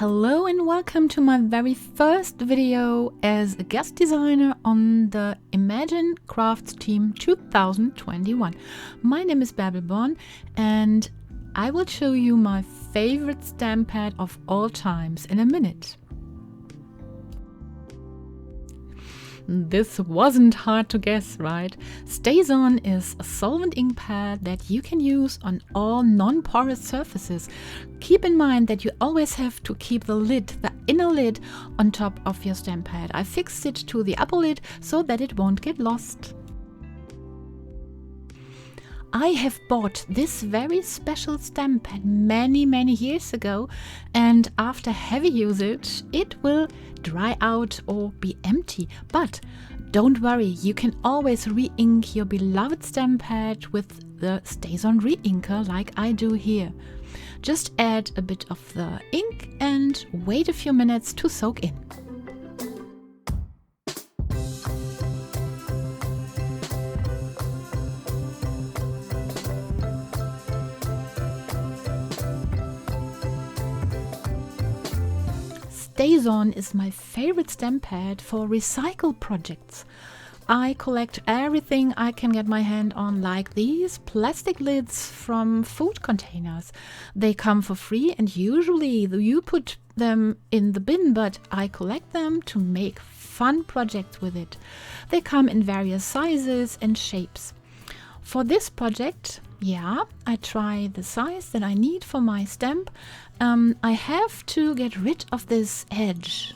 Hello and welcome to my very first video as a guest designer on the Imagine Crafts Team 2021. My name is Baerbel Born and I will show you my favorite stamp pad of all times in a minute. This wasn't hard to guess, right? StazOn is a solvent ink pad that you can use on all non-porous surfaces. Keep in mind that you always have to keep the lid, the inner lid, on top of your stamp pad. I fixed it to the upper lid so that it won't get lost. I have bought this very special stamp pad many years ago, and after heavy usage it will dry out or be empty. But don't worry, you can always re-ink your beloved stamp pad with the StazOn re-inker like I do here. Just add a bit of the ink and wait a few minutes to soak in. StazOn is my favorite stamp pad for recycle projects. I collect everything I can get my hand on, like these plastic lids from food containers. They come for free and usually you put them in the bin, but I collect them to make fun projects with it. They come in various sizes and shapes. For this project, I try the size that I need for my stamp. I have to get rid of this edge.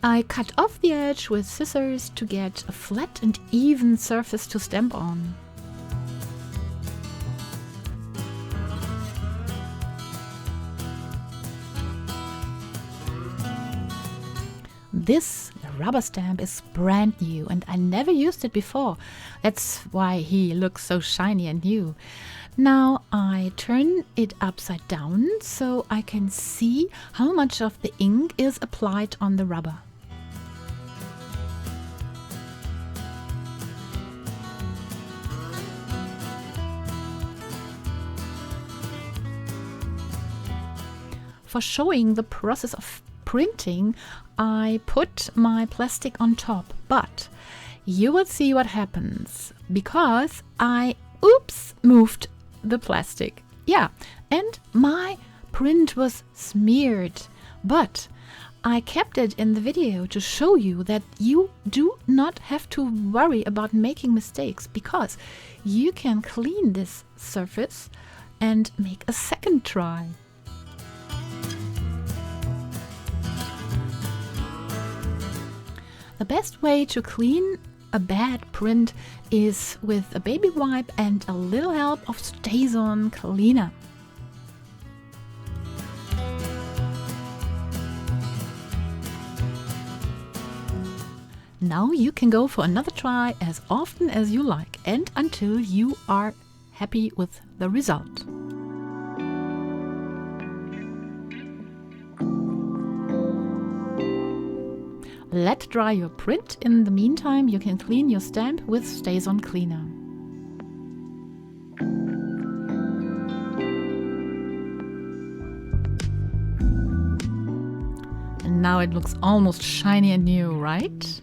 I cut off the edge with scissors to get a flat and even surface to stamp on. This rubber stamp is brand new and I never used it before. That's why he looks so shiny and new. Now I turn it upside down so I can see how much of the ink is applied on the rubber. For showing the process of printing, I put my plastic on top, but you will see what happens because I moved the plastic. And my print was smeared, but I kept it in the video to show you that you do not have to worry about making mistakes because you can clean this surface and make a second try. The best way to clean a bad print is with a baby wipe and a little help of StazOn cleaner. Now you can go for another try as often as you like and until you are happy with the result. Let dry your print. In the meantime, you can clean your stamp with StazOn Cleaner. And now it looks almost shiny and new, right?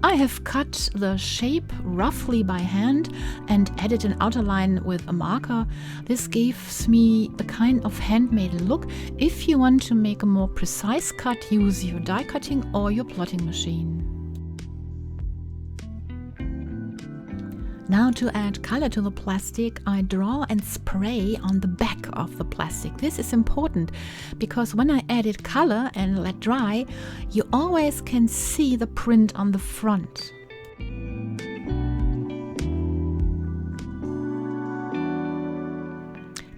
I have cut the shape roughly by hand and added an outer line with a marker. This gives me a kind of handmade look. If you want to make a more precise cut, use your die cutting or your plotting machine. Now to add color to the plastic, I draw and spray on the back of the plastic. This is important because when I added color and let dry, you always can see the print on the front.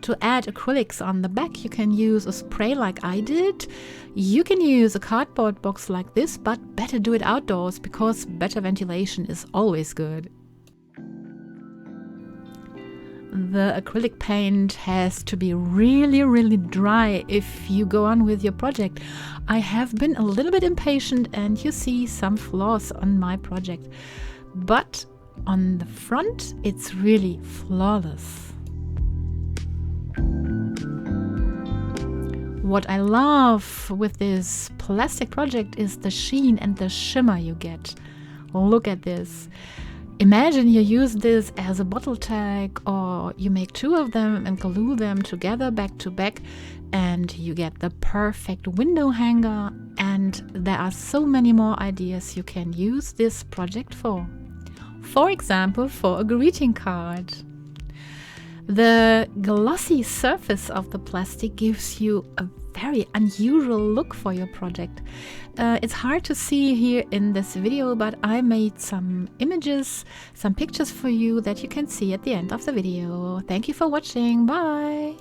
To add acrylics on the back, you can use a spray like I did. You can use a cardboard box like this, but better do it outdoors because better ventilation is always good. the acrylic paint has to be really, really dry if you go on with your project. I have been a little bit impatient and you see some flaws on my project, but on the front it's really flawless. What I love with this plastic project is the sheen and the shimmer you get. Look at this. Imagine you use this as a bottle tag, or you make two of them and glue them together back to back, and you get the perfect window hanger. And there are so many more ideas you can use this project for. For example, for a greeting card. The glossy surface of the plastic gives you a very unusual look for your project. It's hard to see here in this video, but I made some images, some pictures for you that you can see at the end of the video. Thank you for watching. Bye!